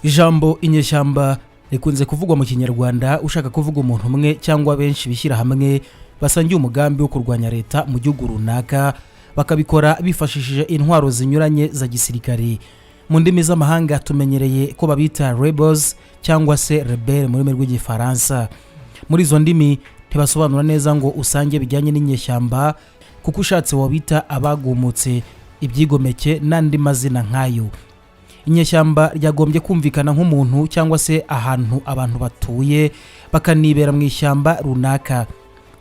Ijambo inyeshyamba rikunze kuvugwa mu Kinyarwanda ushaka kuvuga umuntu umwe cyangwa benshi bishyira hamwe basangiye umugambi wo kurwanya leta mu gihugu runaka, bakabikora bifashishije intwaro zinyuranye za gisirikare. Mu ndimi z'amahanga tumenyereye ko babita rebels cyangwa se rebelle mu rurimi rw'igifaransa. Muri izo ndimi ntibasobanura neza ngo usange bijyanye n'inyeshyamba, kuko ushatse wabita abagumutse, ibyigomeke n'andi mazina nkayo. Inyeshyamba ryagombye kumvikana nk'umuntu cyangwa se ahantu abantu batuye bakanibera mu ishyamba runaka.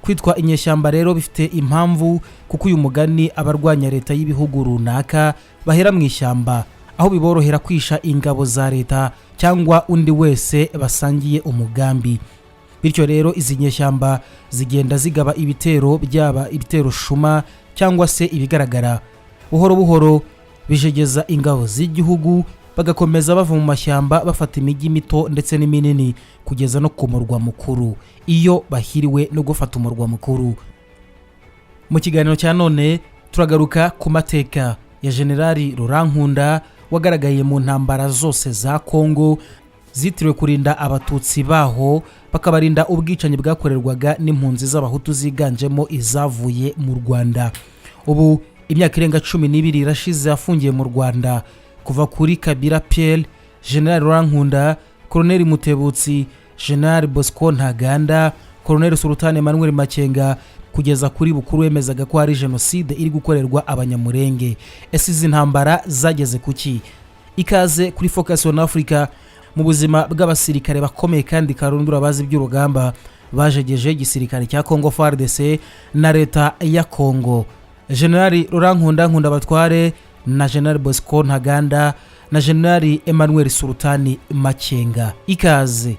Kwitwa inyeshyamba rero bifite impamvu, kuko uyu mugani abarwanya leta y'ibihugu runaka bahera mu ishyamba, aho biborohera kwisha ingabo za leta cyangwa undi wese basangiye umugambi. Bityo rero izi nyeshyamba zigenda zigaba ibitero, byaba ibitero shuma cyangwa se ibigaragara. Buhoro buhoro bijegeza ingabo z'igihugu, bagakomeza bava mu mashyamba bafata imijyi mito ndetse n'iminini kugeza no ku murwa mukuru, iyo bahiriwe no gufata umurwa mukuru. Mu kiganiro cya none turagaruka ku mateka ya Generali Rurankunda wagaragaye mu ntambara zose za Kongo zitiriwe kurinda abatutsi baho, bakabarinda ubwicanyi bwakorerwaga n'impunzi z'abahutu ziganjemo izavuye mu Rwanda. Ubu imyaka irenga 12 irashize afungiye mu Rwanda, kuva kuri Kabila Pierre, General Rurankunda, Colonel Mutebutsi, General Bosco Ntaganda, Colonel Sultan Emmanuel Makenga, kugeza kuri Bukuru wemezaga ko hari genocide iri gukorerwa abanyamurenge. Ese izi ntambara zageze kuki? Ikaze kuri Focus on Africa, mu buzima bw'abasirikare bakomeye kandi karundura bazi by'urugamba bajegeje igisirikare cya Congo FARDC na leta ya Congo. General Rurankunda Nkunda Batware na General Bosco Ntaganda na General Emmanuel Sultan Makenga. Ikaze.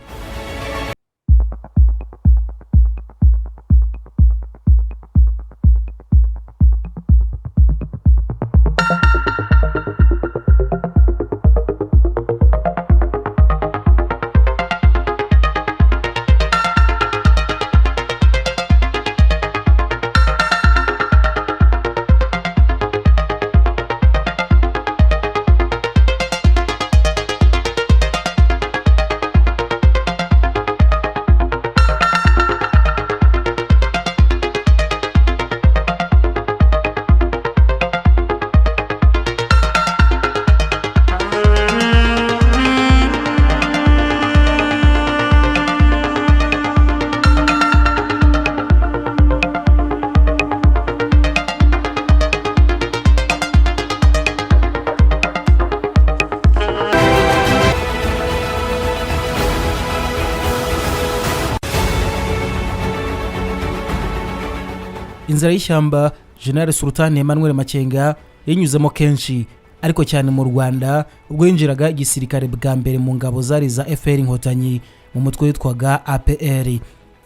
Inzira y'ishyamba General Sultan Emmanuel Makenga yinyuzemo kenshi, ariko cyane mu Rwanda ubwo yinjiraga igisirikare bwa mbere mu ngabo zari za FPR Inkotanyi mu mutwe witwaga APR.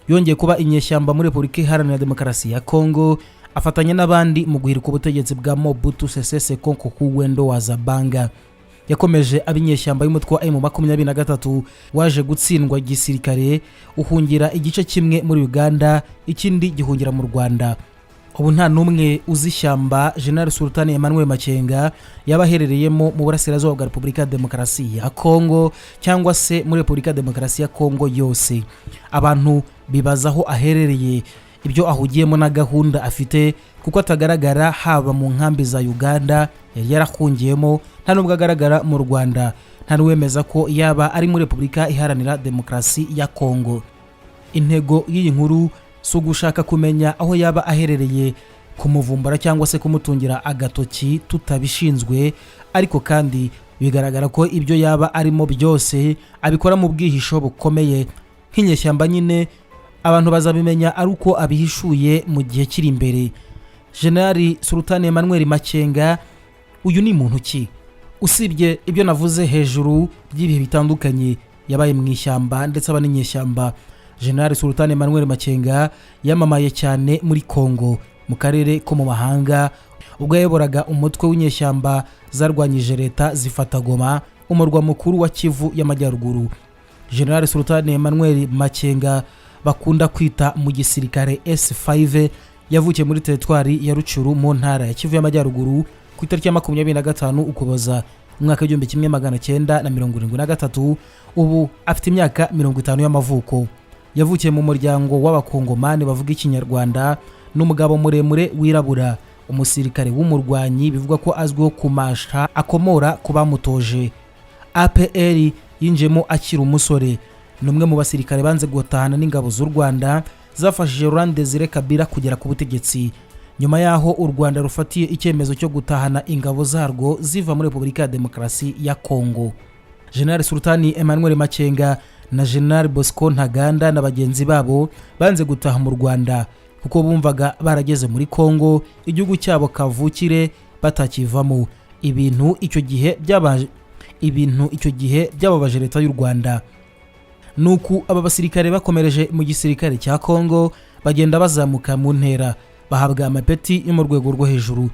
Yongeye kuba inyeshyamba muri Repubulika Iharanira Demokarasi ya Kongo, afatanya n'abandi mu guhirika ubutegetsi bwa Mobutu Sese Seko Kuwendo wa Zabanga. Yakomeje abinyeshyamba y'umutwe wa M23 waje gutsindwa igisirikare, uhungira igice kimwe muri Uganda, ikindi gihungira mu Rwanda. Ubu nta numwe uzishyamba General Sultan Emmanuel Makenga yabaherereyemo mu burasirazuba bwa Repubulika Demokarasi ya Kongo cyangwa se muri Repubulika Demokarasi ya Kongo yose. Abantu bibazaho aherereye, ibyo ahugiyemo na gahunda afite, kuko atagaragara haba mu nkambi za Uganda yari yarahungiyemo, nta nubwo agaragara mu Rwanda, nta n'uwemeza ko yaba ari muri Repubulika Iharanira Demokarasi ya Kongo. Intego y'iyi nkuru so gushaka kumenya aho yaba aherereye, kumuvumbura cyangwa se kumutungira agatoki tutabishinzwe, ariko kandi bigaragara ko ibyo yaba arimo byose abikora mu bwihisho bukomeye nk'inyeshyamba nyine. Abantu bazabimenya ari uko abihishuye mu gihe kiri imbere. General Sultan Emmanuel Makenga uyu ni muntu ki? Usibye ibyo navuze hejuru by'ibihe bitandukanye yabaye mu ishyamba ndetse abaninyeshyamba, General Sultan Emmanuel Makenga yamamaye cyane muri Kongo, mu karere ko mu mahanga, ubwo yayoboraga umutwe w'inyeshyamba zarwanyije leta zifata Goma, umurwa mukuru wa Kivu y'Amajyaruguru. General Sultan Emmanuel Makenga bakunda kwita mu gisirikare S5 yavukiye muri teritwari ya Rucuru mu ntara ya Kivu y'Amajyaruguru ku itariki ya 25 Ukuboza mu mwaka w'igihumbi kimwe magana cyenda na 1973. Ubu afite imyaka 50 y'amavuko. Yavukiye mu muryango w'abakongomani bavuga ikinyarwanda, n'umugabo muremure wirabura, umusirikare w'umurwanyi bivugwa ko azwiho kumasha akomora kubamutoje. APR yinjemo akiri umusore, numwe mu basirikare banze gutahana n'ingabo z'u Rwanda zafashije Laurent Désiré Kabila kugera ku butegetsi. Nyuma yaho u Rwanda rufatiye icyemezo cyo gutahana ingabo zarwo ziva muri Repubulika ya Demokarasi ya Kongo. General Sultani Emmanuel Makenga na General Bosco Ntaganda na bagenzi babo banze gutaha mu Rwanda kuko bumvaga barageze muri Kongo, igihugu cyabo kavukire batakivamo. Ibintu icyo gihe byababaje leta y'u Rwanda. Nuko aba basirikare bakomereje mu gisirikare cya Kongo bagenda bazamuka mu ntera, bahabwa amapeti yo mu rwego rwo hejuru.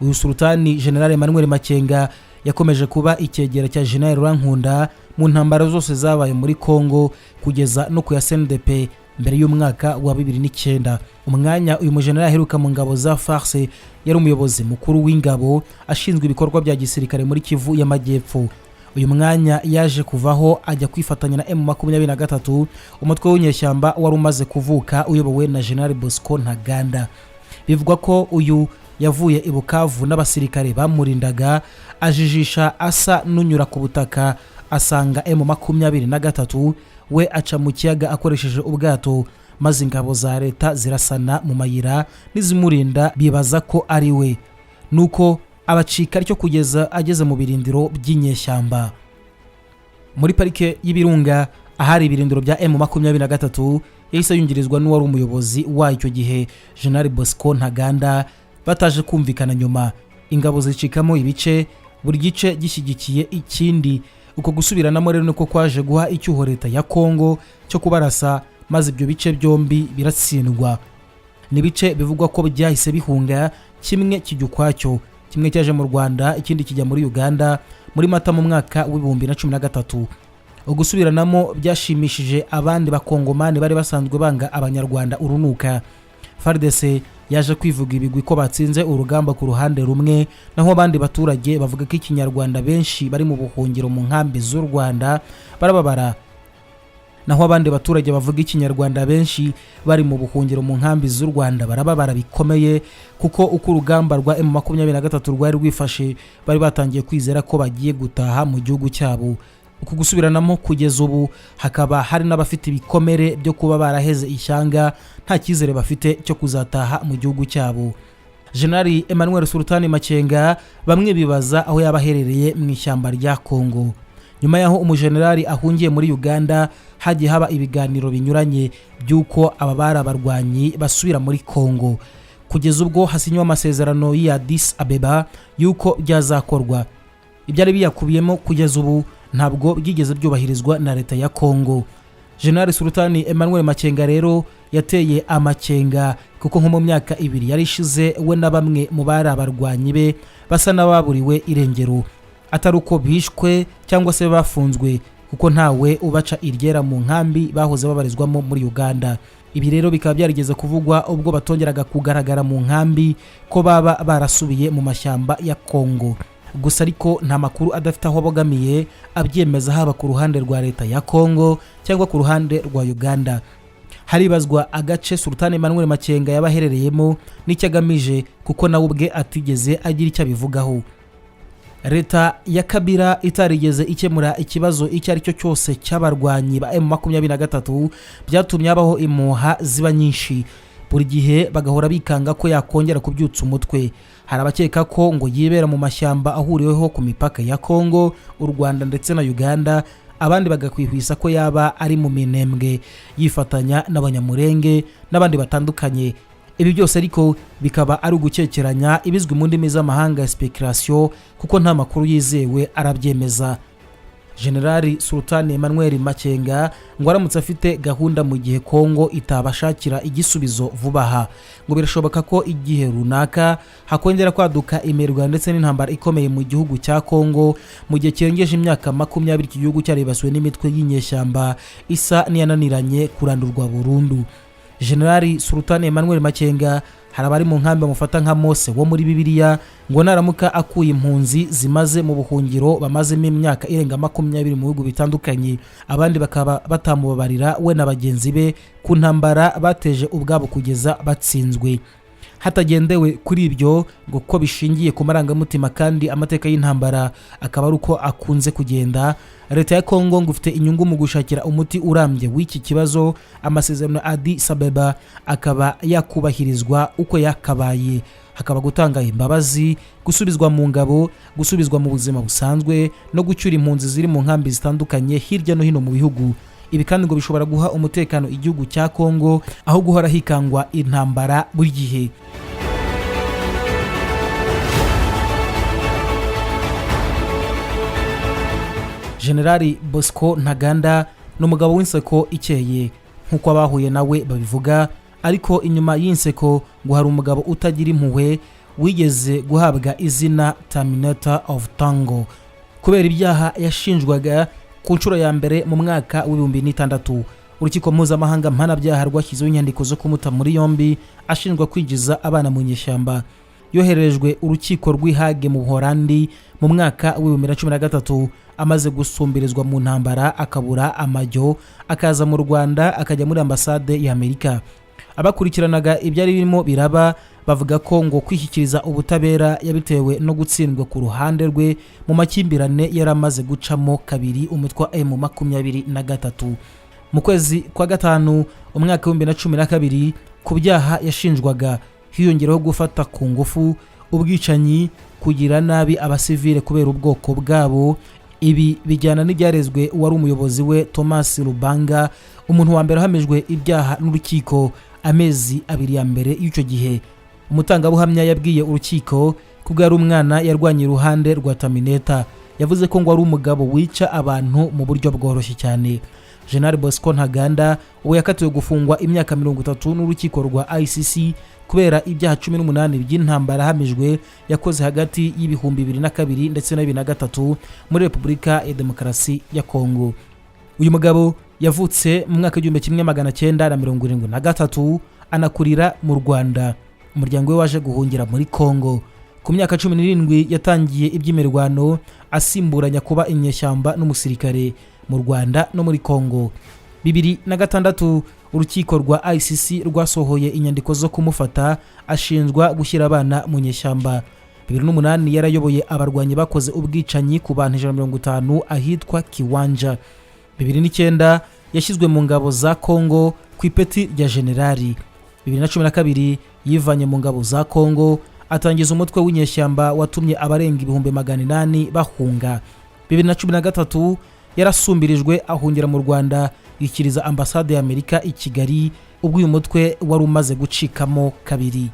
Uyu Sultani General Emmanuel Makenga yakomeje kuba icyegera cya General L.NKUNDA mu ntambara zose zabaye muri Kongo kugeza no ku ya CNDP mbere y'umwaka wa 2009. Umwanya uyu mujenerali aheruka mu ngabo za FARC yari umuyobozi mukuru w'ingabo ashinzwe ibikorwa bya gisirikare muri Kivu y'Amajyepfo. Uyu mwanya yaje kuvaho ajya kwifatanya na M23, umutwe w'inyeshyamba wari umaze kuvuka uyobowe na General Bosco Ntaganda. Bivugwa ko uyu yavuye i Bukavu n'abasirikare bamurindaga, ajijisha asa n'unyura ku butaka, asanga M23 we aca mu kiyaga akoresheje ubwato, maze ingabo za leta zirasana mu mayira n'izimurinda bibaza ko ari we. Nuko abacika cyo kugeza ageze mu birindiro by'inyeshyamba. Muri parike y'Ibirunga ahari ibirindiro bya M23 yahise yungirizwa n'uwari umuyobozi w'icyo gihe General Bosco Ntaganda. Bataje kumvikana nyuma, ingabo zicikamo ibice, buri gice gishyigikiye ikindi. Uko gusubiranamo rero nuko kwaje guha icyuho leta ya Kongo cyo kubarasa, maze ibyo bice byombi biratsindwa. Nibice bivugwa ko byahise bihunga, kimwe kijya ukwacyo, kimwe cyaje mu Rwanda, ikindi kijya muri Uganda muri Mata mu mwaka w'2013. Ugusubiranamo byashimishije abandi bakongomani bari basanzwe banga abanyarwanda urunuka. FARDC yaje kwivuga ibigwi ko batsinze urugamba ku ruhande rumwe, naho abandi baturage bavuga ko ikinyarwanda benshi bari mu buhungiro mu nkambi z'u Rwanda barababara. Naho abandi baturage bavuga ikinyarwanda benshi bari mu buhungiro mu nkambi z'u Rwanda barababara bikomeye, kuko uko urugamba rwa M23 rwari rwifashe bari batangiye kwizera ko bagiye gutaha mu gihugu cyabo. Uku gusubiranamo kugeza ubu hakaba hari n'abafite ibikomere byo kuba baraheze ishyanga, nta cyizere bafite cyo kuzataha mu gihugu cyabo. General Emmanuel Sultani Makenga bamwe bibaza aho yabaherereye mu ishyamba rya Kongo. Nyuma yaho umujenerali ahungiye muri Uganda, hagiye haba ibiganiro binyuranye by'uko ababara barwanyi basubira muri Kongo, kugeza ubwo hasinywa amasezerano ya Addis Abeba yuko byazakorwa. Ibyari biyakubiyemo kugeza ubu ntabwo byigeze byubahirizwa na leta ya Kongo. General Sultani Emmanuel Makenga rero yateye amakenga, kuko nko mu myaka 2 yari ishize we na bamwe mu bari abarwanyi be basa n'ababuriwe irengero, atari uko bishwe cyangwa se bafunzwe, kuko ntawe ubaca iryera mu nkambi bahoze babarizwamo muri Uganda. Ibi rero bikaba byarigeze kuvugwa ubwo batongeraga kugaragara mu nkambi ko baba barasubiye mu mashyamba ya Kongo. Gusa ariko nta makuru adafite aho abogamiye abyemeza, haba ku ruhande rwa leta ya Kongo cyangwa ku ruhande rwa Uganda. Haribazwa agace Sultani Emmanuel Makenga yabaherereyemo n'icyagamije, kuko nawe ubwe atigeze agira icyo abivugaho. Leta ya Kabila itarigeze ikemura ikibazo icyo ari cyo cyose cy'abarwanyi ba M23, byatumye abaho impuha ziba nyinshi. Buri gihe bagahora bikanga ko yakongera kubyutsa umutwe. Hari abakeka ko ngo yibera mu mashyamba ahuriweho ku mipaka ya Kongo, u Rwanda ndetse na Uganda, abandi bagakwihwisa ko yaba ari mu minembwe yifatanya n'abanyamurenge n'abandi batandukanye. Ibi byose ariko bikaba ari ugukekeranya ibizwi mu ndimi z'amahanga speculation, kuko nta makuru yizewe arabyemeza. General Sultani Emmanuel Makenga ngo aramutse afite gahunda mu gihe Kongo itabashakira igisubizo vubaha, ngo birashoboka ko igihe runaka hakongera kwaduka imirwa ndetse n'intambara ikomeye mu gihugu cya Kongo, mu gihe kirengeje imyaka 20 iki gihugu cyaribasiwe n'imitwe y'inyeshyamba isa n'iyananiranye kurandurwa burundu. General Sultani Emmanuel Makenga hari abari mu nkambi bamufata nka Mose wo muri Bibiliya ngo naramuka akuye impunzi zimaze mu buhungiro bamazemo imyaka irenga 20 mu bihugu bitandukanye, abandi bakaba batamubabarira we na bagenzi be ku ntambara bateje ubwabo kugeza batsinzwe. Hatagendewe kuri ibyo ngo ko bishingiye ku marangamutima kandi amateka y'intambara akaba ari uko akunze kugenda, leta ya Kongo ngo ufite inyungu mu gushakira umuti urambye w'iki kibazo, amasezerano Addis Ababa akaba yakubahirizwa uko yakabaye, hakaba gutanga imbabazi, gusubizwa mu ngabo, gusubizwa mu buzima busanzwe no gucyura impunzi ziri mu nkambi zitandukanye hirya no hino mu bihugu. Ibi kandi ngo bishobora guha umutekano igihugu cya Kongo aho guhora hikangwa intambara buri gihe. Generali Bosco Ntaganda n'umugabo w'inseko ikeye nkuko abahuye nawe babivuga, ariko inyuma y'inseko ngo hari umugabo utagira impuhwe wigeze guhabwa izina Terminator of Tango kubera ibyaha yashinjwaga ku nshuro ya mbere mu mwaka w'2006. Urukiko mpuzamahanga mpanabyaha rwashyizeho inyandiko zo kumuta muri yombi ashinjwa kwinjiza abana mu nyeshyamba. Yoherejwe urukiko rw'Ihage mu Buholandi mu mwaka w'2013 amaze gusumbirizwa mu ntambara akabura amajyo, akaza mu Rwanda akajya muri ambasade ya Amerika. Abakurikiranaga ibyari birimo biraba bavuga ko ngo kwishyikiriza ubutabera yabitewe no gutsindwa ku ruhande rwe mu makimbirane yaramaze gucamo kabiri umutwe wa M23. Mu kwezi kwa gatanu umwaka w'2012 ku byaha yashinjwaga hiyongeraho gufata ku ngufu, ubwicanyi, kugira nabi abasivile kubera ubwoko bwabo. Ibi bijyana n'ibyarezwe wari umuyobozi we Thomas Lubanga, umuntu wa mbere hamejwe ibyaha n'urukiko amezi 2 ya mbere y'icyo gihe. Umutangabuhamya yabwiye urukiko ko ari umwana yarwanye iruhande rwa Terminator, yavuze ko ngo ari umugabo wica abantu mu buryo bworoshye cyane. General Bosco Ntaganda uwo yakatiwe gufungwa imyaka 30 n'urukiko rwa ICC kubera ibyaha 18 by'intambara hamijwe yakoze hagati y'ibihumbi 2002 ndetse na 2003 muri Repubulika ya Demokarasi ya Kongo. Uyu mugabo yavutse mu mwaka w'1973 anakurira mu Rwanda. Umuryango we waje guhungira muri Kongo. Ku myaka 17 yatangiye iby'imirwano asimburanya kuba inyeshyamba n'umusirikare mu Rwanda no muri Kongo. 2006 urukiko rwa ICC rwasohoye inyandiko zo kumufata ashinjwa gushyira abana mu nyeshyamba. 2008 yarayoboye abarwanyi bakoze ubwicanyi ku bantu 150 ahitwa Kiwanja. 2009 yashyizwe mu ngabo za Kongo ku ipeti rya generali. 2012 yivanye mu ngabo za Kongo atangiza umutwe w'inyeshyamba watumye abarenga 800 bahunga. 2013 yarasumbirijwe ahungira mu Rwanda yikiriza ambasade ya Amerika i Kigali ubwo uyu mutwe wari umaze gucikamo kabiri.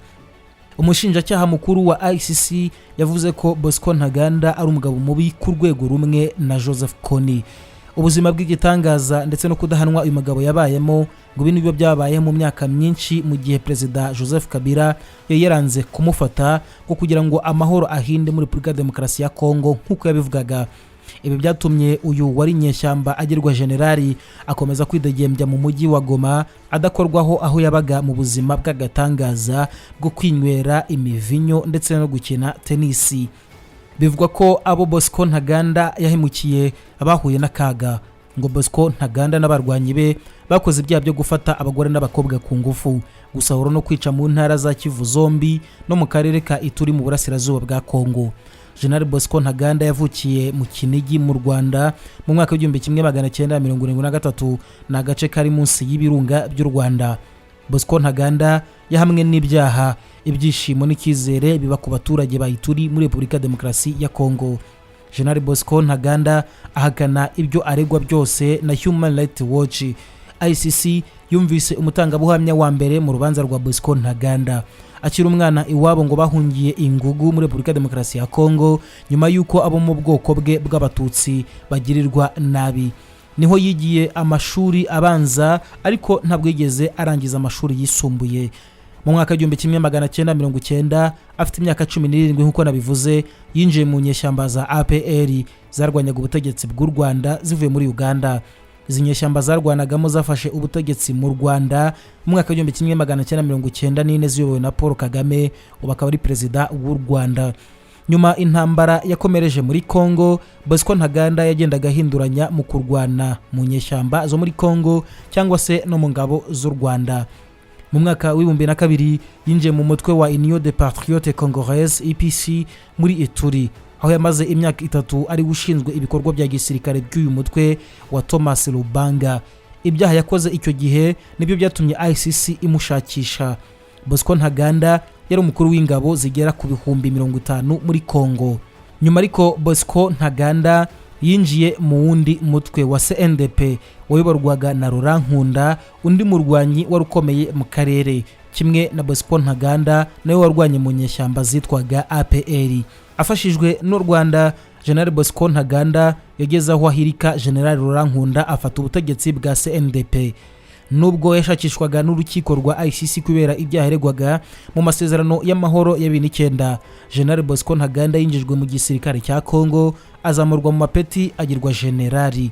Umushinjacyaha mukuru wa ICC yavuze ko Bosco Ntaganda ari umugabo mubi ku rwego rumwe na Joseph Kony. Ubuzima bw'igitangaza ndetse no kudahanwa uyu mugabo yabayemo ngo ibintu byo byabaye mu myaka myinshi mu gihe Perezida Joseph Kabila yaranze kumufata ko kugira ngo amahoro ahinde muri Repubulika ya Demokarasi ya Kongo nkuko yabivugaga. Ibi byatumye uyu wari nyeshyamba agirwa generali akomeza kwidegembya mu mujyi wa Goma adakorwaho aho yabaga mu buzima bw'agatangaza bwo kwinywera imivinyo ndetse no gukina tenisi. Bivugwa ko abo Bosco Ntaganda yahemukiye abahuye n'akaga. Ngo Bosco Ntaganda n'abarwanyi be bakoze ibyaha byo gufata abagore n'abakobwa ku ngufu, gusahura no kwica mu ntara za Kivu zombi no mu karere ka Ituri mu burasirazuba bwa Kongo. General Bosco Ntaganda yavukiye mu Kinigi mu Rwanda mu mwaka w'1973 na gace kari munsi y'ibirunga by'u Rwanda. Bosco Ntaganda yahamwe n'ibyaha, ibyishimo n'ikizere biba ku baturage ba Ituri muri Repubulika ya Demokarasi ya Kongo. General Bosco Ntaganda ahakana ibyo aregwa byose na Human Rights Watch. ICC yumvise umutangabuhamya wa mbere mu rubanza rwa Bosco Ntaganda. Akiri umwana iwabo ngo bahungiye Ingugu muri Repubulika ya Demokarasi ya Kongo nyuma yuko abo mu bwoko bwe bw'abatutsi bagirirwa nabi. Niho yigiye amashuri abanza ariko ntabwo yigeze arangiza amashuri yisumbuye. Mu mwaka w'1990 afite imyaka 17 nkuko nabivuze yinjiye mu nyeshyamba za APR zarwanyaga ubutegetsi bw'u Rwanda zivuye muri Uganda. izi nyeshyamba zarwanagamo zafashe ubutegetsi mu Rwanda mu mwaka wa 1994 ziyobowe na Paul Kagame ubakaba ari perezida w'u Rwanda. Nyuma intambara yakomereje muri Congo, Bosco Ntaganda yagendaga ahinduranya mu kurwana mu nyeshyamba zo muri Congo cyangwa se no mu ngabo z'u Rwanda. Mu mwaka wa 2002 yinjiye mu mutwe wa Union des Patriotes Congolais EPC muri Ituri, aho yamaze imyaka 3 ari gushinzwe ibikorwa bya gisirikare by'uyu mutwe wa Thomas Lubanga. Ibyaha yakoze icyo gihe nibyo byatumye ICC imushakisha. Bosco Ntaganda yari umukuru w'ingabo zigera ku 50,000 muri Congo. Nyuma ariko Bosco Ntaganda yinjiye mu wundi mutwe wa CNDP wayoborwaga na NKUNDA, undi murwanyi warukomeye mu karere, kimwe na Bosco Ntaganda nawe warwanye mu nyeshyamba zitwaga APR. Afashijwe n'u Rwanda, General Bosco Ntaganda yageze aho ahirika General NKUNDA afata ubutegetsi bwa CNDP. Nubwo yashakishwaga n'urukiko rwa ICC kubera ibyaha yaregwaga mu masezerano y'amahoro ya 2009, General Bosco Ntaganda yinjijwe mu gisirikare cya Congo, azamurwa mu mapeti agirwa generali.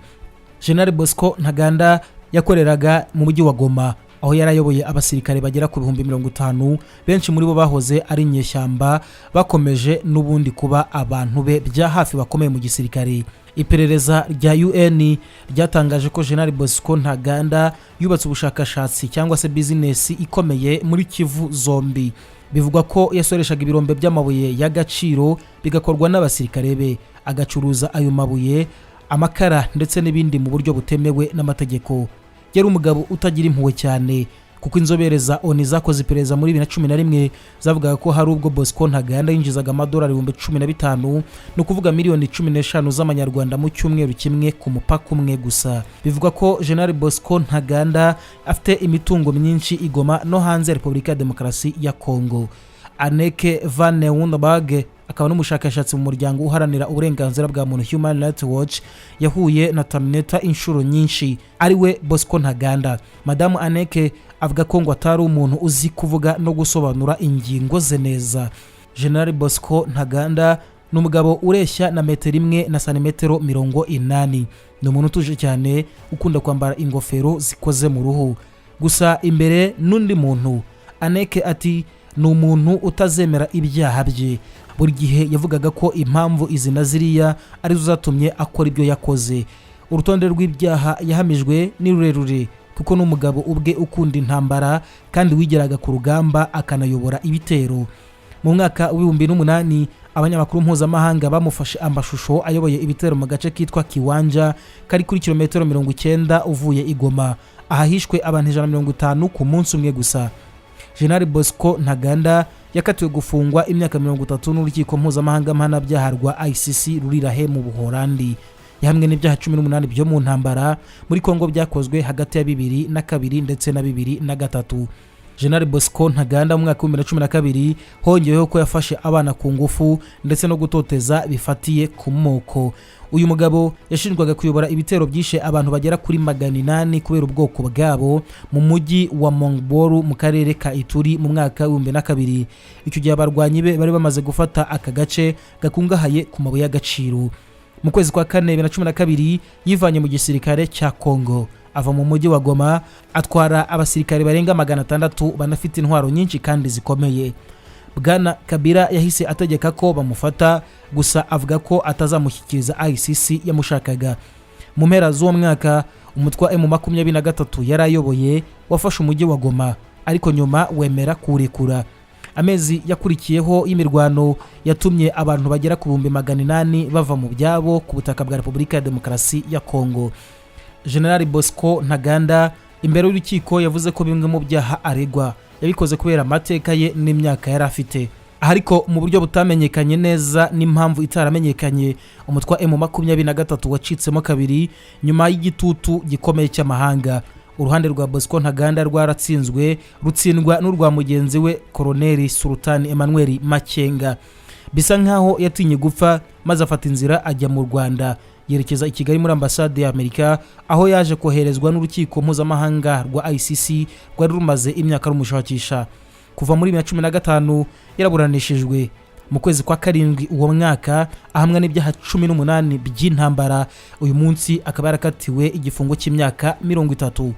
General Bosco Ntaganda yakoreraga mu mujyi wa Goma, aho yarayoboye abasirikare bagera ku 50,000, benshi muri bo bahoze ari nyeshyamba, bakomeje n'ubundi kuba abantu be bya hafi bakomeye mu gisirikare. Iperereza rya UN ryatangaje ko General Bosco Ntaganda yubatse ubushakashatsi cyangwa se business ikomeye muri Kivu zombi. Bivugwa ko yasoreshaga ibirombe by'amabuye y'agaciro bigakorwa n'abasirikare be, agacuruza ayo mabuye, amakara ndetse n'ibindi mu buryo butemewe n'amategeko. Yari umugabo utagira impuhwe cyane, kuko inzobere za ONU zakoze iperereza muri 2011 zavugaga ko hari ubwo Bosco Ntaganda yinjizaga amadolari 15,000, no kuvuga miliyoni 15 z'amanyarwanda mu cyumweru kimwe ku mupaka umwe gusa. Bivuga ko General Bosco Ntaganda afite imitungo myinshi igoma no hanze Repubulika ya Demokarasi ya Congo. Anneke van Leeuwenberg akaba n'umushakashatsi mu muryango uharanira uburenganzira bwa muntu Human Rights Watch yahuye na Terminator inshuro nyinshi ariwe Bosco Ntaganda. Madamu Anneke avuga ko ngo atari umuntu uzi kuvuga no gusobanura ingingo ze neza. General Bosco Ntaganda n'umugabo ureshya na metero 1 na santimetero 80. Ni umuntu utuje cyane ukunda kwambara ingofero zikoze mu ruhu. Gusa imbere n'undi muntu, Anneke ati ni umuntu utazemera ibyaha bye. Buri gihe yavugaga ko impamvu izi na ziriya ari zo zatumye akora ibyo yakoze. Urutonde rw'ibyaha yahamijwe ni rurerure, kuko n'umugabo ubwe ukunda intambara kandi wigeraga ku rugamba akanayobora ibitero. Mu mwaka wa 2008 abanyamakuru mpuzamahanga bamufashe amashusho ayoboye ibitero mu gace kitwa Kiwanja kari kuri kilometero 90 uvuye i Goma, ahahishwe abantu 150 ku munsi umwe gusa. General Bosco Ntaganda yakatiwe gufungwa imyaka 30 n'urukiko mpuzamahanga mpanabyaha rwa ICC rurirahe mu Buholandi. Yahamwe n'ibyaha 18 byo mu ntambara muri Congo byakozwe hagati ya 2002 ndetse na 2003. General Bosco Ntaganda mu mwaka wa 2012 hongeyeho ko yafashe abana ku ngufu ndetse no gutoteza bifatiye ku moko. Uyu mugabo yashinjwaga kuyobora ibitero byishe abantu bagera kuri 800 kubera ubwoko bwabo mu mujyi wa Mongboru mu karere ka Ituri mu mwaka wa 2002. Icyo gihe abarwanyi be bari bamaze gufata aka gace gakungahaye ku mabuye y'agaciro. Mu kwezi kwa 4 2012 yivanye mu gisirikare cya Congo, ava mu mujyi wa Goma atwara abasirikare barenga 600 banafite intwaro nyinshi kandi zikomeye. Bwana Kabila yahise ategeka ko bamufata, gusa avuga ko atazamushyikiriza ICC yamushakaga. Mu mpera z'uwo mwaka umutwe wa M23 yarayoboye wafashe umujyi wa Goma, ariko nyuma wemera kurekura. Amezi yakurikiyeho imirwano yatumye abantu bagera ku 800 bava mu byabo ku butaka bwa Repubulika ya Demokarasi ya Congo. General Bosco Ntaganda imbere y'urukiko yavuze ko bimwe mu byaha aregwa yabikoze kubera amateka ye n'imyaka yari afite, ariko mu buryo butamenyekanye neza n'impamvu itaramenyekanye. Umutwe wa M23 wacitsemo kabiri nyuma y'igitutu gikomeye cy'amahanga. Uruhande rwa Bosco Ntaganda rwaratsinzwe, rutsindwa n'urwa mugenzi we Colonel Sultan Emmanuel Makenga. Bisa nkaho yatinye gupfa maze afata inzira ajya mu Rwanda, yerekeza i Kigali muri ambasade ya Amerika, aho yaje koherezwa n'urukiko mpuzamahanga rwa ICC rwari rumaze imyaka rumushakisha. Kuva muri 2015 yaraburanishijwe, mu kwezi kwa karindwi uwo mwaka ahamwa n'ibyaha 18 by'intambara. Uyu munsi akaba yarakatiwe igifungo cy'imyaka 30.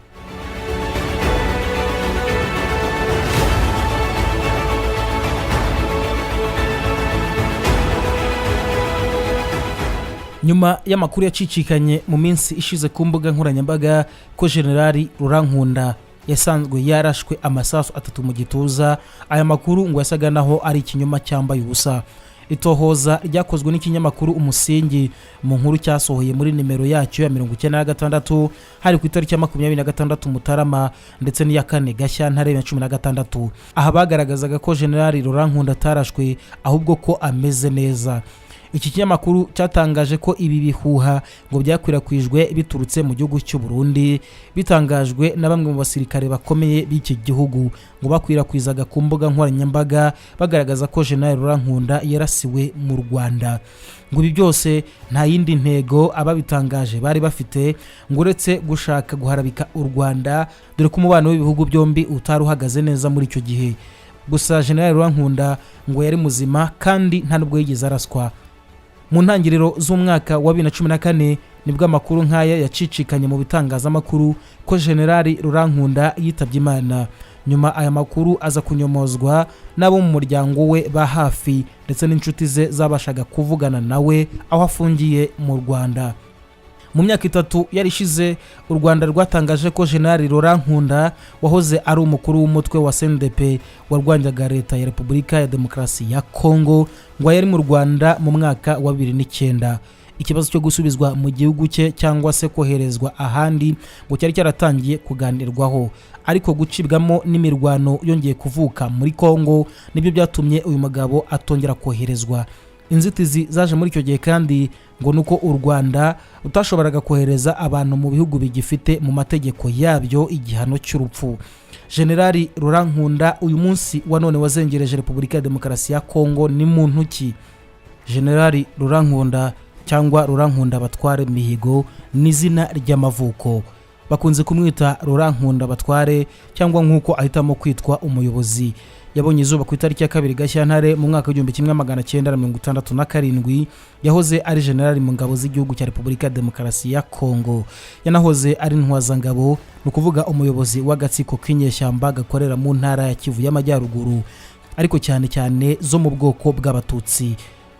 Nyuma y'amakuru yacicikanye mu minsi ishize ku mbuga nkoranyambaga ko Generali Rurankunda yasanzwe yarashwe amasasu 3 mu gituza, aya makuru ngo yasaga naho ari ikinyoma cyambaye ubusa. Itohoza ryakozwe n'ikinyamakuru Umusingi mu nkuru cyasohoye muri nimero yacyo ya 96 hari ku itariki ya 26 Mutarama ndetse n'iya 4 Gashyantare ya 16. Aha bagaragazaga ko Generali Rurankunda atarashwe ahubwo ko ameze neza. Iki kinyamakuru cyatangaje ko ibi bihuha ngo byakwirakwijwe biturutse mu gihugu cy'u Burundi, bitangajwe na bamwe mu basirikare bakomeye b'iki gihugu ngo bakwirakwizaga ku mbuga nkoranyambaga bagaragaza ko General Rurankunda yarasiwe mu Rwanda. Ngo ibi byose nta yindi ntego ababitangaje bari bafite ngo uretse gushaka guharabika u Rwanda, dore ko umubano w'ibihugu byombi utari uhagaze neza muri icyo gihe. Gusa General Rurankunda ngo yari muzima kandi nta nubwo yigeze araswa. Mu ntangiriro z'umwaka wa 2014 nibwo amakuru nk'aya yacicikanye mu bitangazamakuru ko Generali Rurankunda yitabye Imana. Nyuma aya makuru aza kunyomozwa n'abo mu muryango we ba hafi ndetse n'inshuti ze zabashaga kuvugana nawe aho afungiye mu Rwanda. Mu myaka 3 yarishize u Rwanda rwatangaje ko Generali Rurankunda wahoze ari umukuru w'umutwe wa CNDP warwanyaga leta ya Repubulika ya Demokarasi ya Congo ngo yari mu Rwanda mu mwaka wa 2009. Ikibazo cyo gusubizwa mu gihugu cye cyangwa se koherezwa ahandi ngo cyari cyaratangiye kuganirwaho, ariko gucibwamo n'imirwano yongeye kuvuka muri Congo nibyo byatumye uyu mugabo atongera koherezwa. Inzitizi zaje muri icyo gihe kandi ngo nuko u Rwanda utashoboraga kohereza abantu mu bihugu bigifite mu mategeko yabyo igihano cy'urupfu. Generali Rurankunda uyu munsi wa none wazengereje Repubulika ya Demokarasi ya Congo ni muntu ki? Generali Rurankunda cyangwa Rurankunda Batware Mihigo ni izina ry'amavuko. Bakunze kumwita Rurankunda Batware cyangwa nkuko ahitamo kwitwa umuyobozi. Yabonye izuba ku itariki ya 2 Gashyantare mu mwaka wa 1967. Yahoze ari generali mu ngabo z'igihugu cya Repubulika ya Demokarasi ya Congo. Yanahoze ari ntwazangabo, no kuvuga umuyobozi w'agatsiko k'inyeshyamba gakorera mu ntara ya Kivu y'Amajyaruguru, ariko cyane cyane zo mu bwoko bw'abatutsi.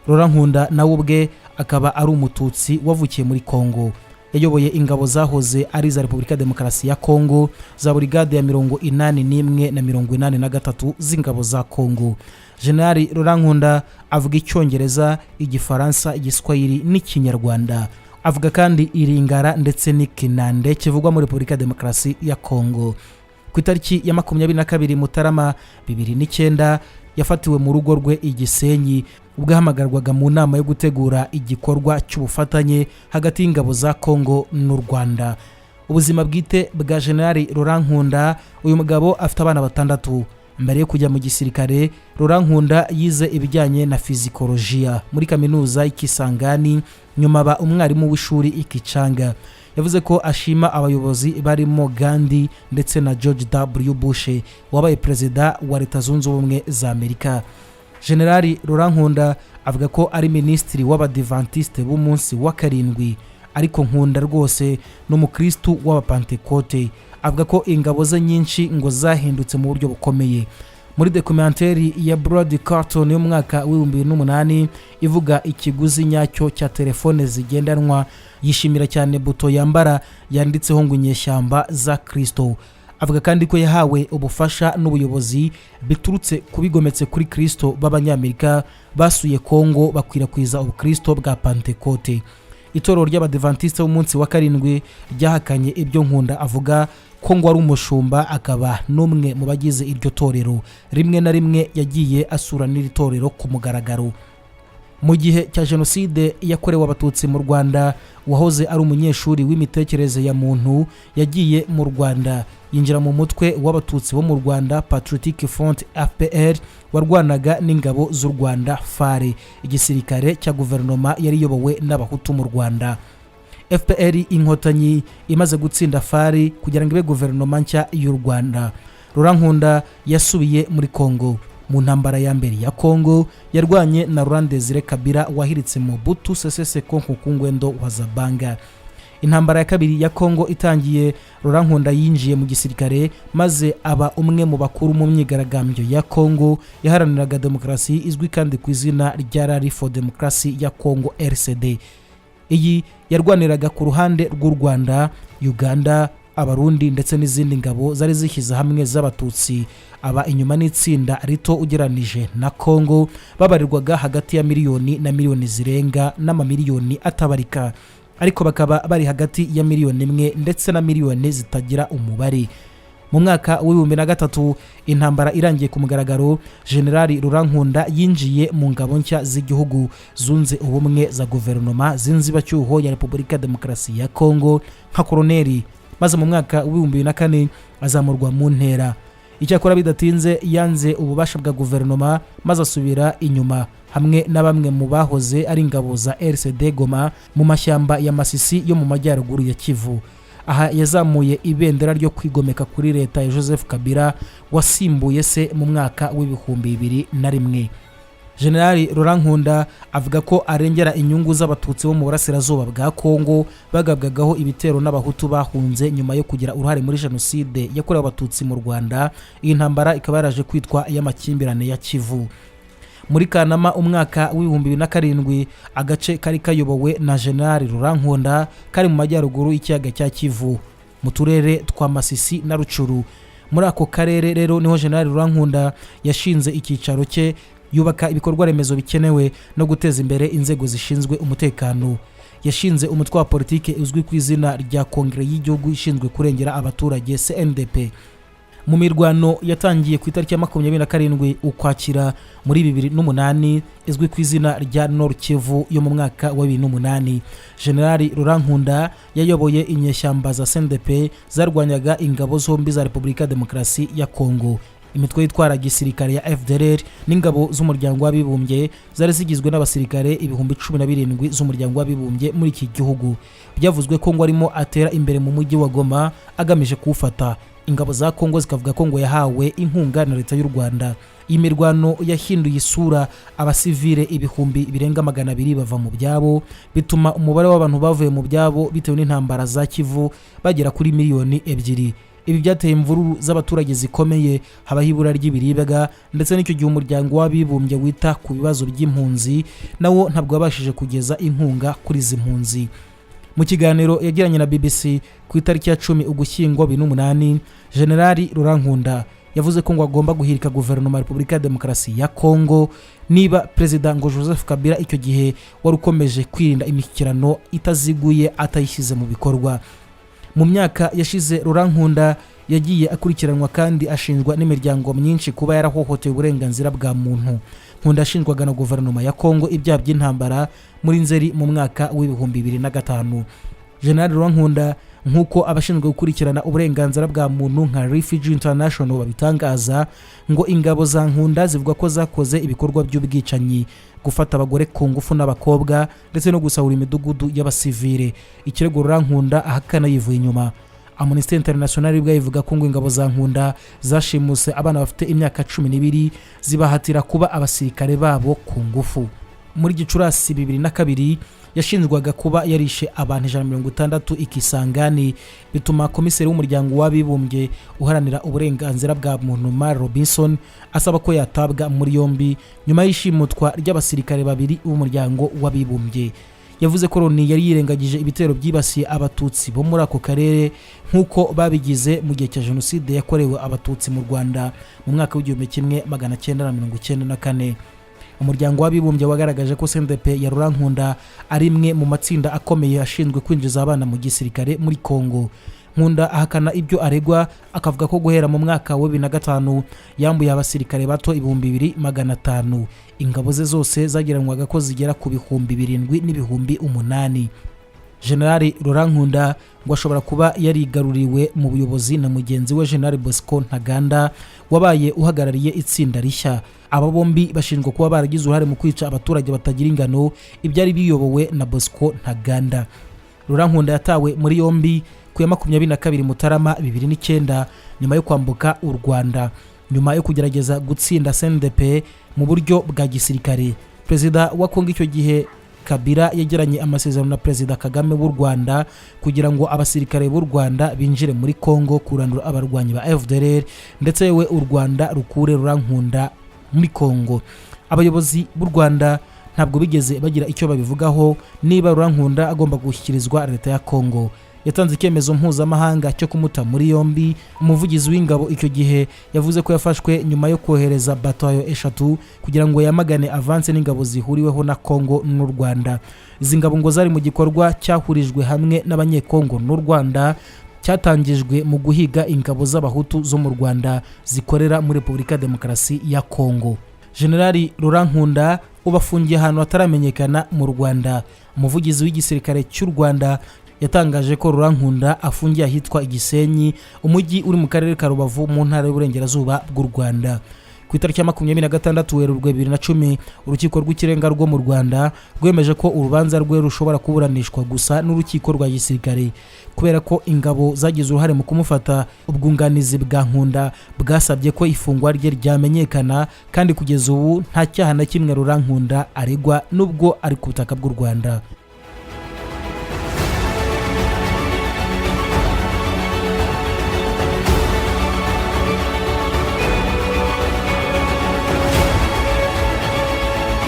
Rurankunda nawe ubwe akaba ari umututsi wavukiye muri Congo. Yayoboye ingabo zahoze ari za Repubulika ya Demokarasi ya Congo za brigade ya 81 na 83 z'ingabo za Congo. Generali Rurankunda avuga Icyongereza, Igifaransa, Igiswahili n'Ikinyarwanda. Avuga kandi Iringara ndetse n'Ikinande kivugwa muri Repubulika ya Demokarasi ya Congo. Ku itariki ya 22 Mutarama 2009 yafatiwe mu rugo rwe Igisenyi ubwo hamagarwaga mu nama yo gutegura igikorwa cy'ubufatanye hagati y'ingabo za Congo n'u Rwanda. Ubuzima bwite bwa Generali Rurankunda, uyu mugabo afite abana 6. Mbere yo kujya mu gisirikare, Rurankunda yize ibijyanye na fizikolojiya muri kaminuza y'Ikisangani, nyuma ba umwarimu w'ishuri Ikicanga. Yavuze ko ashima abayobozi barimo Gandhi ndetse na George W. Bush wabaye perezida wa Leta Zunze Ubumwe za Amerika. Generali Rurankunda avuga ko ari ministri w'abadivantiste b'umunsi wa 7, ariko nkunda rwose n'umukristo w'abapantekote. Avuga ko ingabo ze nyinshi ngo zahindutse mu buryo bukomeye. Muri documentary ya Brody Carton yo mwaka wa 2008 ivuga ikiguzi nyacyo cya telefone zigendanwa, yishimira cyane buto yambara yanditseho ngo inyeshyamba za Kristo. Avuga kandi ko yahawe ubufasha n'ubuyobozi biturutse kubigometse kuri Kristo b'Abanyamerika basuye Congo bakwirakwiza ubukristo bwa Pentecote. Itorero ry'Abadventiste b'umunsi wa 7 ryahakanye ibyo Nkunda avuga ko ngo ari umushumba, akaba n'umwe mu bagize iryo torero. Rimwe na rimwe yagiye asura n'iri torero ku mugaragaro. Mu gihe cya jenoside yakorewe abatutsi mu Rwanda, wahoze ari umunyeshuri w'imitekerereze ya muntu yagiye mu Rwanda yinjira mu mutwe w'abatutsi bo mu Rwanda Patriotic Front FPR warwanaga n'ingabo z'u Rwanda FARE, igisirikare cya guverinoma yari yobowe n'abahutu mu Rwanda. FPR inkotanyi imaze gutsinda FARE kugira ngo ibe guverinoma nshya y'u Rwanda. Rurankunda yasubiye muri Congo. mu ntambara ya mbere ya Kongo yarwanye na Laurent Kabila wahiritse Mobutu Sese Seko Nkungwendo wa Zabanga. Intambara ya kabiri ya Kongo itangiye, Laurent Nkunda yinjiye mu gisirikare maze aba umwe mu bakuru mu myigaragambyo ya Kongo yaharaniraga demokrasi izwi kandi ku izina rya Rally for Democracy ya Kongo RCD. Iyi yarwaniraga ku ruhande rw'u Rwanda, Uganda, Abarundi ndetse n'izindi ngabo zari zishyize hamwe z'abatutsi. Aba inyuma n'itsinda rito ugeranije na Kongo babarirwaga hagati ya miliyoni na miliyoni zirenga n'amamiliyoni atabarika, ariko bakaba bari hagati ya miliyoni imwe ndetse na miliyoni zitagira umubare. Mu mwaka wa 2003 intambara irangiye ku mugaragaro, General Laurent Nkunda yinjiye mu ngabo nshya z'igihugu zunze ubumwe za guverinoma z'inzibacyuho ya Repubulika Demokarasi ya Kongo nka koloneli, maze mu mwaka wa 2004 azamurwa mu ntera. Icyakora bidatinze yanze ububasha bwa guverinoma maze asubira inyuma hamwe na bamwe mu bahoze ari ingabo za RCD Goma mu mashyamba ya Masisi yo mu majyaruguru ya Kivu. Aha yazamuye ibendera ryo kwigomeka kuri leta ya Joseph Kabila wasimbuye se mu mwaka w'2001. General Laurent Nkunda avuga ko arengera inyungu z'abatutsi bo mu burasirazuba bwa Kongo bagabwagaho ibitero n'abahutu bahunze nyuma yo kugira uruhare muri jenoside yakorewe abatutsi mu Rwanda. Iyi ntambara ikaba yaraje kwitwa y'amakimbirane ya Kivu. Muri Kanama umwaka w'2007 agace kari kayobowe na General Laurent Nkunda kari mu majyaruguru y'ikiyaga cya Kivu mu turere twa Masisi na Rucuru. Muri ako karere rero niho General Laurent Nkunda yashinze icyicaro cye, yubaka ibikorwa remezo bikenewe no guteza imbere inzego zishinzwe umutekano. Yashinze umutwe wa politike uzwi ku izina rya Kongere y'igihugu ishinzwe kurengera abaturage CNDP. Mu mirwano yatangiye ku itariki ya 27 Ukwakira muri 2008 izwi ku izina rya Nord Kivu yo mu mwaka wa 2008, General Laurent Nkunda yayoboye inyeshyamba za CNDP zarwanyaga ingabo zombi za Repubulika Demokarasi ya Kongo. Imitwe yitwara gisirikare ya FDLR n'ingabo z'umuryango w'abibumbye zari zigizwe n'abasirikare 17,000 z'umuryango w'abibumbye muri iki gihugu. Byavuzwe ko ngo arimo atera imbere mu mujyi wa Goma agamije kuwufata. Ingabo za Kongo zikavuga ko ngo yahawe inkunga na leta y'u Rwanda. Iyi mirwano yahinduye isura, abasivile ibihumbi birenga 200 bava mu byabo, bituma umubare w'abantu bavuye mu byabo bitewe n'intambara za Kivu bagera kuri miliyoni 2. Ibi byateye imvururu z'abaturage zikomeye, habaho ibura ry'ibiribwa ndetse n'icyo gihe umuryango w'abibumbye wita ku bibazo by'impunzi nawo ntabwo wabashije kugeza inkunga kuri izi mpunzi. Mu kiganiro yagiranye na BBC ku itariki ya 10 Ugushyingo 2008, General Laurent Nkunda yavuze ko ngo agomba guhirika guverinoma ya Repubulika Demokarasi ya Kongo niba President ngo Joseph Kabila icyo gihe wari ukomeje kwirinda imishyikirano itaziguye atayishyize mu bikorwa. Mu myaka yashize Laurent Nkunda yagiye akurikiranwa kandi ashinjwa n'imiryango myinshi kuba yarahohoteye uburenganzira bwa muntu. Nkunda ashinjwaga na guverinoma ya Kongo ibyaha by'intambara muri Nzeri mu mwaka w'2005. General Laurent Nkunda nkuko abashinzwe gukurikirana uburenganzira bwa muntu nka Refugee International babitangaza, ngo ingabo za Nkunda zivuga ko zakoze ibikorwa by'ubwicanyi, gufata abagore ku ngufu n'abakobwa ndetse no gusahura imidugudu y'abasivile. Ikirego Laurent Nkunda ahakana yivuye inyuma. Amnesty International ibwa ivuga ko ngo ingabo za Nkunda zashimuse abana bafite imyaka 12 zibahatira kuba abasirikare babo ku ngufu. Muri Gicurasi 2002 yashinjwaga kuba yarishe abantu 160 ikisangani, bituma komiseri w'umuryango w'abibumbye uharanira uburenganzira bwa muntu Mar Robinson asaba ko yatabwa muri yombi nyuma y'ishimutwa ry'abasirikare babiri b'umuryango w'abibumbye. Yavuze ko Loni yari yirengagije ibitero byibasiye abatutsi bo muri ako karere nkuko babigize mu gihe cya jenoside yakorewe abatutsi mu Rwanda mu mwaka w'1994. Umuryango w'abibumbye wagaragaje ko CNDP ya Laurent Nkunda ari imwe mu matsinda akomeye ashinzwe kwinjiza abana mu gisirikare muri Kongo. Nkunda ahakana ibyo aregwa, akavuga ko guhera mu mwaka wa 2005 yambuye abasirikare bato 2500. Ingabo ze zose zagiranwaga ko zigera ku 7,000 n'ibihumbi 8. General Laurent Nkunda ngo ashobora kuba yarigaruriwe mu buyobozi na mugenzi we General Bosco Ntaganda wabaye uhagarariye itsinda rishya. Aba bombi bashinjwa kuba baragize uruhare mu kwica abaturage batagira ingano ibyari biyobowe na Bosco Ntaganda. Laurent Nkunda yatawe muri yombi ku ya 22 Mutarama 2009 nyuma yo kwambuka u Rwanda. nyuma yo kugerageza gutsinda CNDP mu buryo bwa gisirikare. Perezida wa Kongo icyo gihe Kabila yegeranye amasezerano na Perezida Kagame w'u Rwanda kugira ngo abasirikare b'u Rwanda binjire muri Kongo kurandura abarwanyi ba FDLR ndetse yewe u Rwanda rukure Rurankunda muri Kongo. Abayobozi b'u Rwanda ntabwo bigeze bagira icyo babivugaho niba Rurankunda agomba gushyikirizwa leta ya Kongo. Yatanze icyemezo mpuzamahanga cyo kumuta muri yombi. Umuvugizi w'ingabo icyo gihe yavuze ko yafashwe nyuma yo kohereza batayo 3 kugira ngo yamagane avance n'ingabo zihuriweho na Kongo n'u Rwanda. Izi ngabo ngo zari mu gikorwa cyahurijwe hamwe n'abanyekongo n'u Rwanda cyatangijwe mu guhiga ingabo z'abahutu zo mu Rwanda zikorera muri Repubulika Demokarasi ya Kongo. Generali Rurankunda ubafungiye ahantu hataramenyekana mu Rwanda. Umuvugizi w'igisirikare cy'u Rwanda yatangaje ko Rurankunda afungiye ahitwa Igisenyi, umujyi uri mu karere ka Rubavu mu ntara y'Uburengerazuba bw'u Rwanda. Ku itariki ya 26 Werurwe 2010 urukiko rw'ikirenga rwo mu Rwanda rwemeje ko urubanza rwe rushobora kuburanishwa gusa n'urukiko rwa gisirikare kubera ko ingabo zagize uruhare mu kumufata. Ubwunganizi bwa Nkunda bwasabye ko ifungwa rye ryamenyekana kandi kugeza ubu nta cyaha na kimwe Rurankunda aregwa nubwo ari ku butaka bw'u Rwanda.